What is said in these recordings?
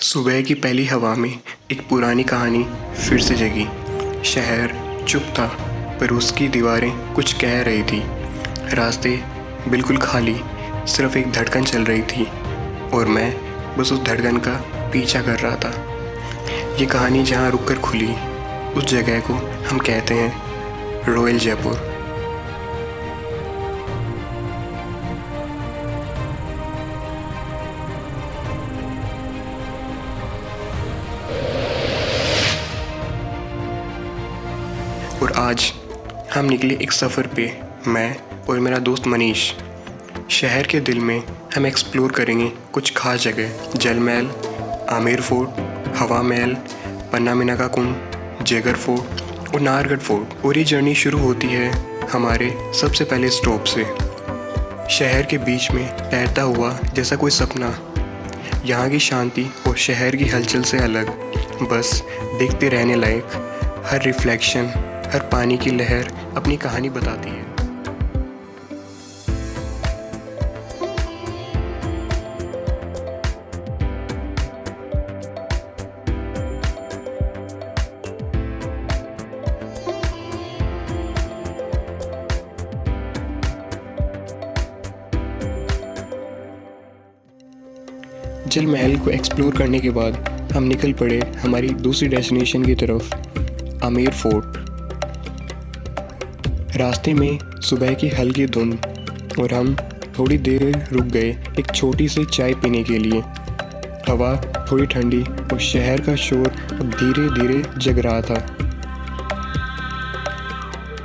सुबह की पहली हवा में एक पुरानी कहानी फिर से जगी। शहर चुप था, पर उसकी दीवारें कुछ कह रही थी। रास्ते बिल्कुल खाली, सिर्फ एक धड़कन चल रही थी और मैं बस उस धड़कन का पीछा कर रहा था। ये कहानी जहाँ रुककर खुली, उस जगह को हम कहते हैं रॉयल जयपुर। और आज हम निकले एक सफ़र पे, मैं और मेरा दोस्त मनीष। शहर के दिल में हम एक्सप्लोर करेंगे कुछ खास जगह, जल महल, आमेर फोर्ट, हवा महल, पन्ना मीना का कुंड, जेगर फोर्ट और नाहरगढ़ फोर्ट। और ये जर्नी शुरू होती है हमारे सबसे पहले स्टॉप से, शहर के बीच में तैरता हुआ जैसा कोई सपना। यहाँ की शांति और शहर की हलचल से अलग, बस देखते रहने लायक। हर रिफ्लेक्शन, हर पानी की लहर अपनी कहानी बताती है। जल महल को एक्सप्लोर करने के बाद हम निकल पड़े हमारी दूसरी डेस्टिनेशन की तरफ, आमेर फोर्ट। रास्ते में सुबह की हल्की धुंध और हम थोड़ी देर रुक गए एक छोटी सी चाय पीने के लिए। हवा थोड़ी ठंडी और शहर का शोर अब धीरे धीरे जग रहा था।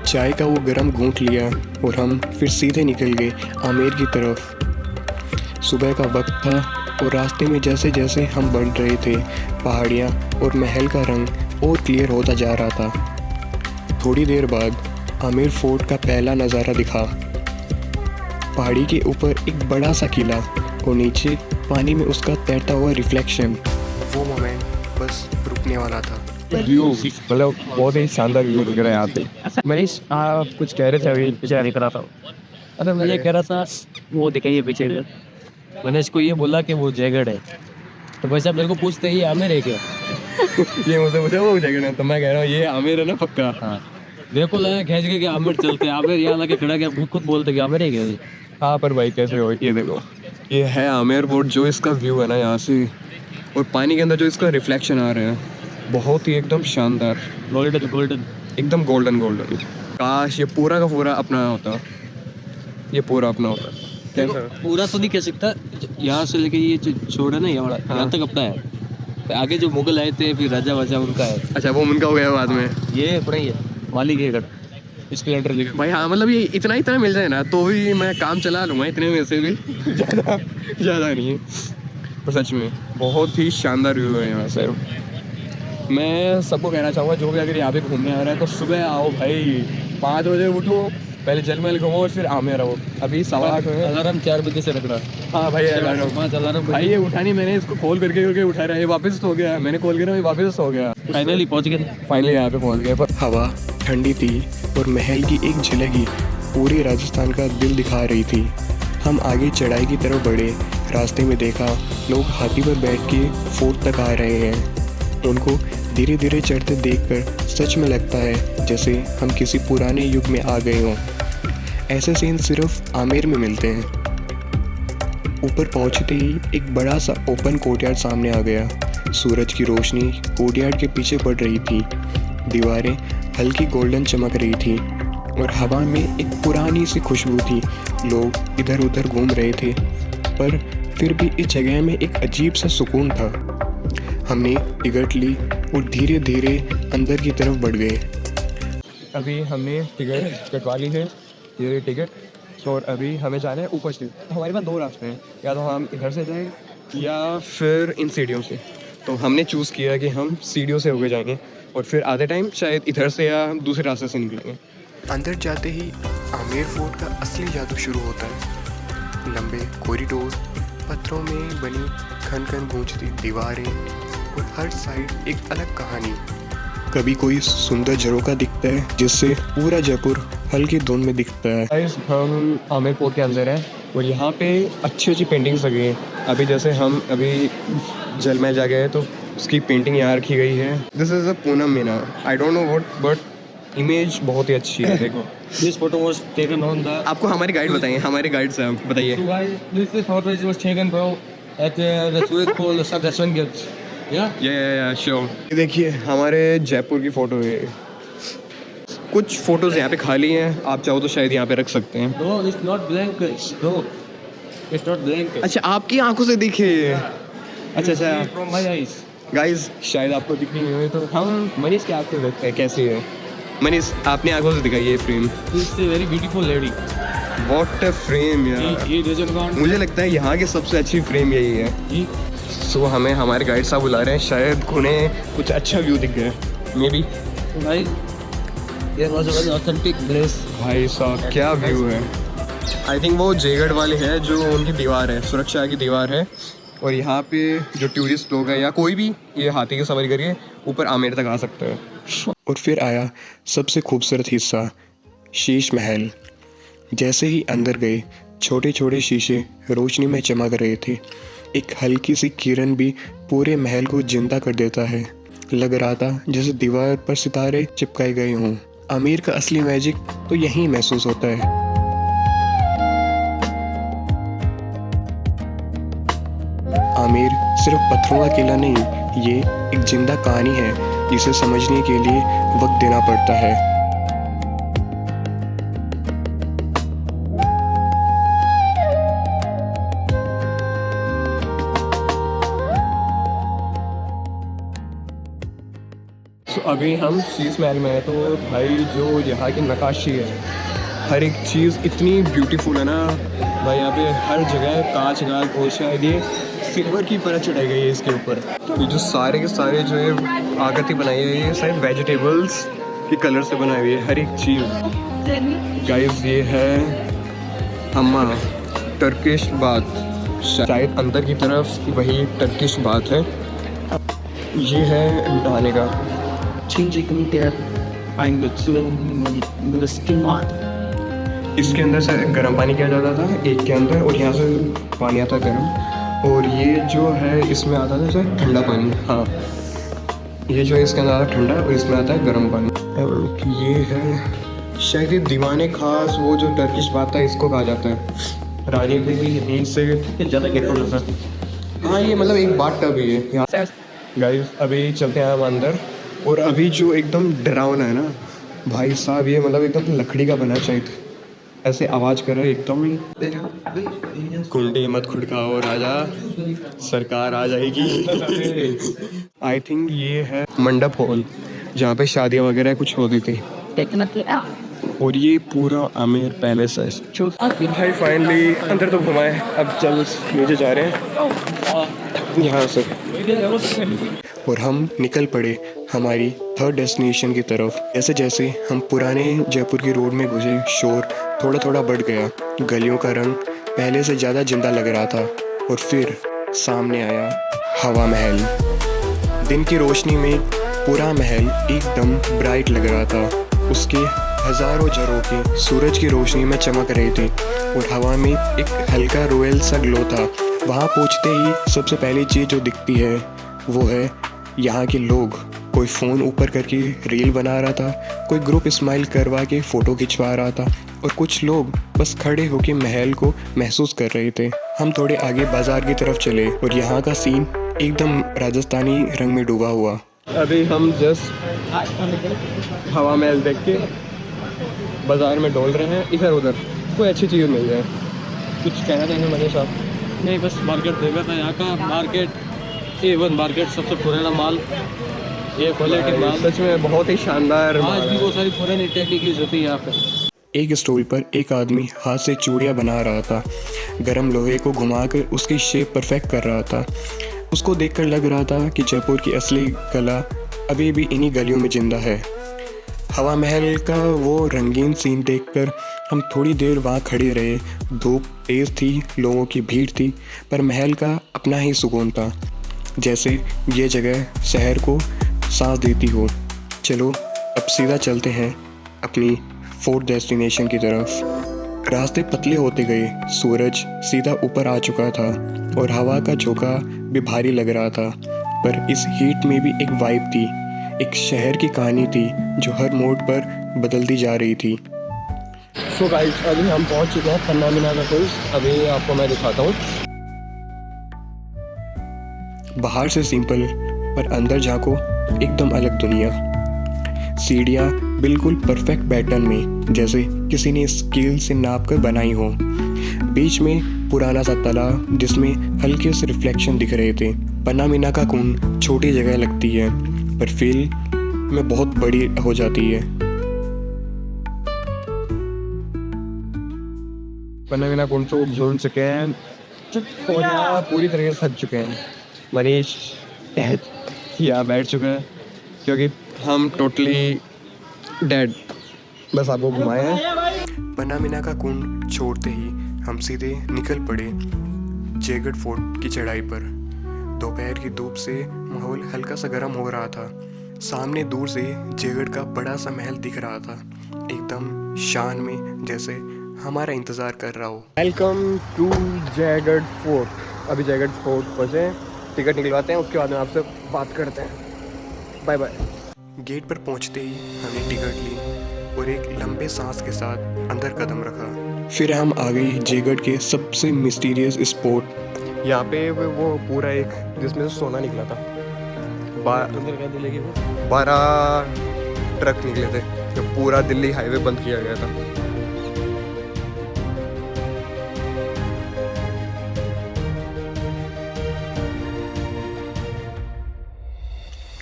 चाय का वो गर्म घूंट लिया और हम फिर सीधे निकल गए आमेर की तरफ। सुबह का वक्त था और रास्ते में जैसे जैसे हम बढ़ रहे थे, पहाड़ियाँ और महल का रंग और क्लियर होता जा रहा था। थोड़ी देर बाद आमेर फोर्ट का पहला नज़ारा दिखा। पहाड़ी के ऊपर एक बड़ा सा किला और नीचे पानी में उसका तैरता हुआ रिफ्लेक्शन। वो मोमेंट बस रुकने वाला था। व्यू मतलब बहुत ही शानदार व्यू दिख रहा है यहाँ पे। मनीष आप कुछ कह रहे थे अभी? पीछे दिख रहा था। अरे मैं ये कह रहा था, वो दिखाइए पीछे। मैंने इसको ये बोला कि वो जयगढ़ है, तो वैसे आप मेरे को पूछते ही आमेर है क्या? ये मुझे मुझे वो जगह है, तो मैं कह रहा हूँ ये आमेर है ना पक्का। हाँ, मेरे को लगा खींच के कि आमेर चलते हैं। आमेर यहाँ लगे खड़ा के खुद बोलते कि आमेर है क्या? हाँ पर भाई कैसे हो, ये देखो ये है आमेर फोर्ट। जो इसका व्यू है ना यहाँ से, और पानी के अंदर जो इसका रिफ्लेक्शन आ रहा है, बहुत ही एकदम शानदार, गोल्डन गोल्डन, एकदम गोल्डन गोल्डन। काश ये पूरा का पूरा अपना होता, ये पूरा अपना होता। कैसा? पूरा तो नहीं कह सकता, यहाँ से लेके ये जो छोड़ है ना यहाँ तक अपना है। तो आगे जो मुगल आए थे, फिर राजा वाजा उनका है। अच्छा वो उनका हो गया बाद में। ये अपना ही है, मालिक है गढ़, इसके अंडर लिखा। भाई हाँ, मतलब ये इतना मिल जाए ना तो भी मैं काम चला लूँगा, इतने में से भी ज़्यादा नहीं है। पर सच में बहुत ही शानदार व्यू है यहाँ से। मैं सबको कहना चाहूँगा जो भी अगर यहाँ पे घूमने आ रहा है तो सुबह आओ भाई, 5 बजे उठो, पहले जल महल घूमो और फिर आमेर रहो। अभी 8:15 है। अलार्म 4 बजे से रखना। हाँ भाई अलार्म 5 अलार्म भाई ये उठा नहीं, मैंने इसको कॉल करके उठा रहा है, ये वापस सो गया। मैंने कॉल किया, ये वापस सो गया। फाइनली पहुँच गए। फाइनली यहाँ पे पहुँच गए। पर हवा ठंडी थी और महल की एक झलक ही पूरे राजस्थान का दिल दिखा रही थी। हम आगे चढ़ाई की तरफ बढ़े। रास्ते में देखा लोग हाथी पर बैठ के फोर्ट तक आ रहे हैं। उनको धीरे धीरे चढ़ते देखकर सच में लगता है जैसे हम किसी पुराने युग में आ गए हों। ऐसे सीन सिर्फ आमेर में मिलते हैं। ऊपर पहुंचते ही एक बड़ा सा ओपन कोर्टयार्ड सामने आ गया। सूरज की रोशनी कोर्टयार्ड के पीछे पड़ रही थी। दीवारें हल्की गोल्डन चमक रही थी और हवा में एक पुरानी सी खुशबू थी। लोग इधर उधर घूम रहे थे, पर फिर भी इस जगह में एक अजीब सा सुकून था। हमने टिकट ली और धीरे धीरे अंदर की तरफ बढ़ गए। अभी हमने टिकट कटवा ली है, ये टिकट। और अभी हमें जाना है ऊपर से। हमारे पास 2 रास्ते हैं, या तो हम इधर से जाएं या फिर इन सीढ़ियों से। तो हमने चूज़ किया कि हम सीढ़ियों से होकर जाएंगे और फिर आधे टाइम शायद इधर से या हम दूसरे रास्ते से निकलेंगे। अंदर जाते ही आमेर फोर्ट का असली जादू शुरू होता है। लंबे कॉरिडोर, पत्थरों में बनी खन खन गूंजती दीवारें और हर साइड एक अलग कहानी। कभी कोई सुंदर झरोखा दिखता है जिससे पूरा जयपुर हल्की धुंध में दिखता है। गाइस हम आमेर फोर्ट के अंदर हैं और यहाँ पे अच्छी अच्छी पेंटिंग्स लगी हैं। अभी जैसे हम अभी जल महल जा गए तो उसकी पेंटिंग यहाँ रखी गई है। This is a Poonam Minar, I don't know what, but image बहुत ही अच्छी है। देखो This photo was taken on the. आपको हमारे गाइड बताइए, हमारे गाइड से आप बताइए। So guys, this photo was taken, bro, at the Suez Pool restaurant gate. Yeah. या श्योर। ये देखिए हमारे जयपुर की फ़ोटो है। कुछ फ़ोटोज़ यहाँ पे खाली हैं, आप चाहो तो शायद यहाँ पे रख सकते हैं। No, it's not blank. No, it's not blank. अच्छा आपकी आंखों से दिखे। अच्छा See from my eyes. Guys शायद आपको दिख नहीं हुई तो हम मनीष की आंखों से देखते हैं कैसी है। मनीष अपनी आंखों से दिखाइए ये frame. This is a very beautiful lady. What a frame यार, ये रजनीकांत मुझे लगता है यहाँ की सबसे अच्छी फ्रेम यही है। जी। सो हमें हमारे गाइड साहब बुला रहे हैं, शायद उन्हें कुछ अच्छा व्यू दिख गया may be. So guys, here was a very authentic place. भाई साहब क्या व्यू है। आई थिंक वो जयगढ़ वाले हैं जो उनकी दीवार है, सुरक्षा की दीवार है। और यहाँ पे जो टूरिस्ट लोग हैं या कोई भी ये हाथी की सवारी करके ऊपर आमेर तक आ सकता है। और फिर आया सबसे खूबसूरत हिस्सा, शीश महल। जैसे ही अंदर गए, छोटे छोटे शीशे रोशनी में चमक रहे थे। एक हल्की सी किरण भी पूरे महल को जिंदा कर देता है। लग रहा था जैसे दीवार पर सितारे चिपकाए गए हों। आमेर का असली मैजिक तो यहीं महसूस होता है। आमेर सिर्फ पत्थरों का किला नहीं, ये एक जिंदा कहानी है जिसे समझने के लिए वक्त देना पड़ता है। तो अभी हम शीश महल में हैं, तो भाई जो यहाँ की नक्काशी है, हर एक चीज़ इतनी ब्यूटीफुल है ना भाई। यहाँ पे हर जगह कांच का कोशा, ये सिल्वर की परत चढ़ाई गई है इसके ऊपर। ये जो सारे के सारे जो है आकृति बनाई है, ये सारे वेजिटेबल्स के कलर से बनाई हुई है हर एक चीज़। गाइस ये है अम्मा टर्किश बात, शायद अंदर की तरफ वही टर्किश बात है। ये है नहाने का। इसके अंदर से गर्म पानी किया जाता था एक के अंदर, और यहाँ से पानी आता गर्म, और ये जो है इसमें आता था सर ठंडा पानी। हाँ ये जो है इसके अंदर आता है ठंडा और इसमें आता है गर्म पानी। और ये है शायद ये दीवाने खास वो जो टर्किश बात है इसको कहा जाता है। रानी की नींद से ज़्यादा गिर था। हाँ ये मतलब एक बात टब ही है यहाँ से। गाइस अभी चलते हैं हम अंदर, और अभी जो एकदम डरावना है ना भाई साहब, ये मतलब एकदम लकड़ी का बना चाहिए, ऐसे आवाज़ कर रहा है एकदम ही। कुंडी मत खुड़काओ राजा, सरकार आ जाएगी। आई थिंक ये है मंडप हॉल जहाँ पे शादियाँ वगैरह कुछ होती थी, और ये पूरा आमेर पैलेस है। भाई फाइनली अंदर तो घुमाए, अब चल नीचे जा रहे हैं यहाँ से। और हम निकल पड़े हमारी थर्ड डेस्टिनेशन की तरफ। जैसे जैसे हम पुराने जयपुर की रोड में घुसे, शोर थोड़ा थोड़ा बढ़ गया। गलियों का रंग पहले से ज़्यादा जिंदा लग रहा था। और फिर सामने आया हवा महल। दिन की रोशनी में पूरा महल एकदम ब्राइट लग रहा था। उसके हज़ारों झरोखे सूरज की रोशनी में चमक रहे थे, और हवा में एक हल्का रॉयल सा ग्लो था। वहाँ पहुँचते ही सबसे पहली चीज़ जो दिखती है वो है यहाँ के लोग। कोई फ़ोन ऊपर करके रील बना रहा था, कोई ग्रुप स्माइल करवा के फ़ोटो खिंचवा रहा था, और कुछ लोग बस खड़े होकर महल को महसूस कर रहे थे। हम थोड़े आगे बाज़ार की तरफ चले, और यहाँ का सीन एकदम राजस्थानी रंग में डूबा हुआ। अभी हम जस्ट हवा महल देख के बाज़ार में डोल रहे हैं, इधर उधर कोई अच्छी चीज़ मिल जाए। कुछ कहना चाहेंगे मनीष साहब? नहीं, बस मार्केट देखा था। यहाँ का मार्केट A1 मार्केट, सबसे पुराना माल, ये क्वालिटी माल, सच में बहुत ही शानदार। आज भी बहुत सारी पुरानी टेक्निक यूज होती है यहाँ पे। एक स्टॉल पर एक आदमी हाथ से चूड़ियाँ बना रहा था, गरम लोहे को घुमाकर उसकी शेप परफेक्ट कर रहा था। उसको देखकर लग रहा था कि जयपुर की असली कला अभी भी इन्हीं गलियों में जिंदा है। हवा महल का वो रंगीन सीन देखकर हम थोड़ी देर वहाँ खड़े रहे। धूप तेज़ थी, लोगों की भीड़ थी, पर महल का अपना ही सुकून था, जैसे ये जगह शहर को सांस देती हो। चलो अब सीधा चलते हैं अपनी फोर्थ डेस्टिनेशन की तरफ। रास्ते पतले होते गए, सूरज सीधा ऊपर आ चुका था और हवा का झोंका भी भारी लग रहा था, पर इस हीट में भी एक वाइब थी, एक शहर की कहानी थी जो हर मोड़ पर बदलती जा रही थी। सो गाइस, अभी हम पहुंच चुके हैं पन्ना मीना का पुल। अभी आपको मैं दिखाता हूँ। बाहर से सिंपल, पर अंदर झांको तो एकदम अलग दुनिया। सीढ़ियाँ बिल्कुल परफेक्ट पैटर्न में, जैसे किसी ने स्केल से नाप कर बनाई हो। बीच में पुराना सा तालाब जिसमें हल्के से रिफ्लेक्शन दिख रहे थे। पन्ना मीना का कुंड छोटी जगह लगती है, पर फील में बहुत बड़ी हो जाती है। पन्ना मीना कुंड तो घूम चुके हैं और यहाँ पूरी तरह से थक चुके हैं। मनीष यहाँ बैठ चुके हैं क्योंकि हम टोटली डेड। बस आपको घुमाए हैं। पन्ना मीना का कुंड छोड़ते ही हम सीधे निकल पड़े जयगढ़ फोर्ट की चढ़ाई पर। दोपहर की धूप से माहौल हल्का सा गर्म हो रहा था। सामने दूर से जयगढ़ का बड़ा सा महल दिख रहा था, एकदम शान में, जैसे हमारा इंतज़ार कर रहा हो। Welcome to Jaigarh fort. अभी जयगढ़ फोर्ट पहुँचे, टिकट निकलवाते हैं, उसके बाद में आपसे बात करते हैं। Bye bye. गेट पर पहुंचते ही हमने टिकट ली और एक लंबे सांस के साथ अंदर कदम रखा। फिर हम आ गए जयगढ़ के सबसे मिस्टीरियस स्पॉट। यहाँ पे वो पूरा एक जिसमें से सोना निकला था। 12 ट्रक निकले थे, जो पूरा दिल्ली हाईवे बंद किया गया था।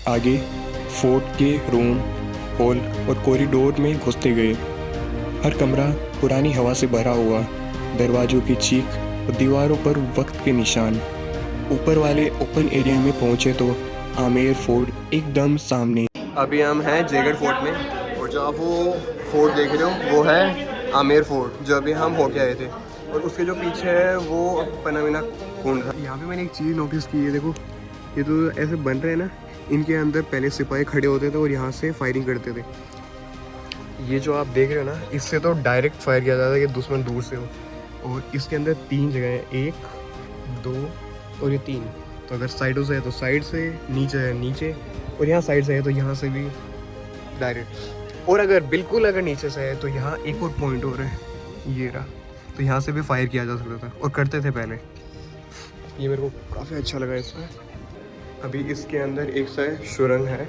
आगे फोर्ट के रूम, हॉल और कॉरिडोर में घुसते गए। हर कमरा पुरानी हवा से भरा हुआ, दरवाजों की चीख और दीवारों पर वक्त के निशान। ऊपर वाले ओपन एरिया में पहुंचे तो आमेर फोर्ट एकदम सामने। अभी हम हैं जयगढ़ फोर्ट में, और जो आप वो फोर्ट देख रहे हो वो है आमेर फोर्ट, जो अभी हम होके आए थे। और उसके जो पीछे है वो पन्ना मीना कुंड था। यहाँ पे मैंने एक चीज़ नोटिस की है, देखो ये तो ऐसे बन रहे हैं ना, इनके अंदर पहले सिपाही खड़े होते थे और यहाँ से फायरिंग करते थे। ये जो आप देख रहे हो ना, इससे तो डायरेक्ट फायर किया जाता है कि दुश्मन दूर से हो। और इसके अंदर 3 जगह हैं, 1, 2 और ये 3। तो अगर साइडों से है तो साइड से, नीचे है नीचे, और यहाँ साइड से है तो यहाँ से भी डायरेक्ट। और अगर बिल्कुल अगर नीचे से है तो यहाँ एक और पॉइंट और है, ये रहा, तो यहाँ से भी फायर किया जा सकता था, और करते थे पहले। ये मेरे को काफ़ी अच्छा लगा इसमें। अभी इसके अंदर एक सा सुरंग है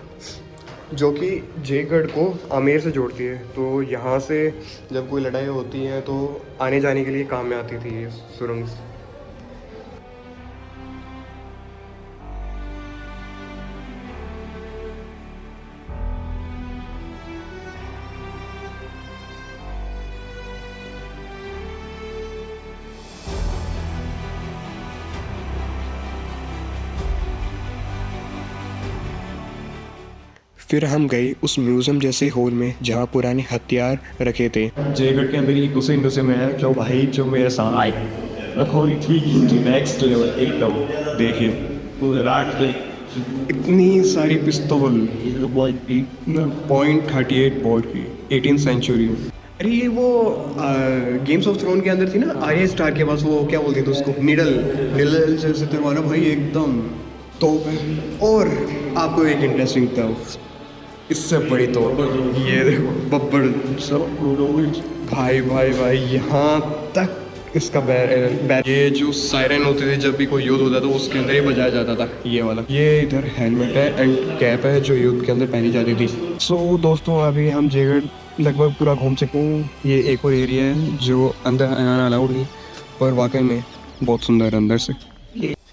जो कि जयगढ़ को आमेर से जोड़ती है। तो यहाँ से जब कोई लड़ाई होती है तो आने जाने के लिए काम में आती थी ये सुरंग। फिर हम गए उस म्यूज़ियम जैसे हॉल में जहाँ पुराने हथियार रखे थे। जयगढ़ के अंदर एक दूसरे म्यूजियम है जो भाई जो मेरे साथ आए और ठीक नेक्स्ट लेवल एकदम देखिए पूरे रात में इतनी सारी पिस्तौल .38 बॉल की 18th सेंचुरी। अरे ये वो गेम्स ऑफ थ्रोन के अंदर थी ना, आर्या स्टार के पास वो क्या बोलते थे उसको, निडल जैसे तलवार भाई एकदम। तो और आपको एक इंटरेस्टिंग था इससे बड़ी, तो ये देखो बब्बर भाई भाई भाई, यहाँ तक इसका बैर ये जो सायरन होते थे जब भी कोई युद्ध होता था उसके अंदर ही बजाया जाता था, ये वाला। ये इधर हेलमेट है एंड कैप है जो युद्ध के अंदर पहनी जाती थी। सो दोस्तों, अभी हम जयगढ़ लगभग पूरा घूम चुके हैं। ये एक और एरिया है जो अंदर आना अलाउड नहीं, पर वाकई में बहुत सुंदर अंदर से।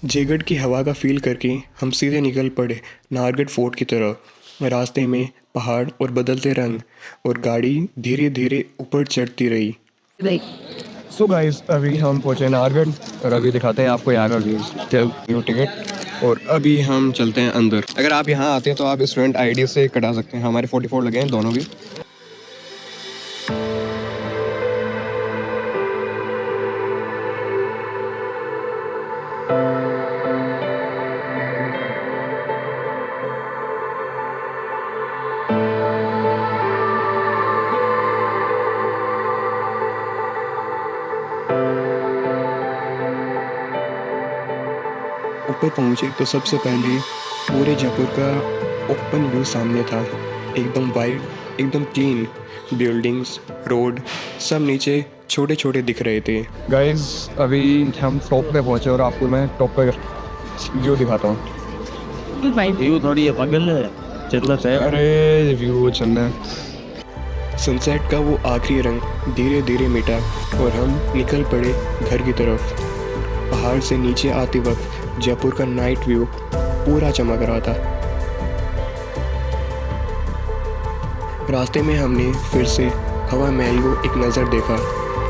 जयगढ़ की हवा का फील करके हम सीधे निकल पड़े नाहरगढ़ फोर्ट की तरफ। रास्ते में पहाड़ और बदलते रंग, और गाड़ी धीरे धीरे ऊपर चढ़ती रही। सो गाइस, अभी हम पहुँचे नाहरगढ़ और अभी दिखाते हैं आपको यहाँ का टिकट। और अभी हम चलते हैं अंदर। अगर आप यहाँ आते हैं तो आप स्टूडेंट आईडी से कटा सकते हैं। हमारे 44 लगे हैं दोनों भी। ऊपर पहुँचे तो सबसे पहले पूरे जयपुर का ओपन व्यू सामने था। एकदम वाइड, एकदम क्लीन, बिल्डिंग्स, रोड सब नीचे छोटे छोटे दिख रहे थे। गाइस अभी हम टॉप पे पहुंचे और आपको मैं टॉप पे व्यू दिखाता हूँ। व्यू थोड़ी है पागल है चलना है। अरे व्यू चल रहा है। सनसेट का वो आखिरी रंग धीरे धीरे मिटा और हम निकल पड़े घर की तरफ। पहाड़ से नीचे आते वक्त जयपुर का नाइट व्यू पूरा चमक रहा था। रास्ते में हमने फिर से हवा महल को एक नज़र देखा,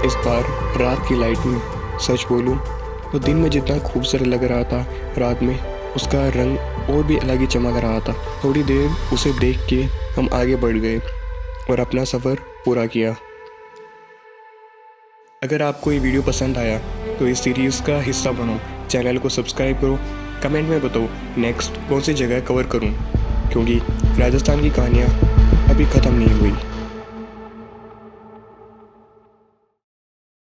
इस बार रात की लाइट में। सच बोलूं तो दिन में जितना खूबसूरत लग रहा था, रात में उसका रंग और भी अलग ही चमक रहा था। थोड़ी देर उसे देख के हम आगे बढ़ गए और अपना सफ़र पूरा किया। अगर आपको ये वीडियो पसंद आया तो इस सीरीज़ का हिस्सा बनो, चैनल को सब्सक्राइब करो, कमेंट में बताओ नेक्स्ट कौन सी जगह कवर करूं, क्योंकि राजस्थान की कहानियाँ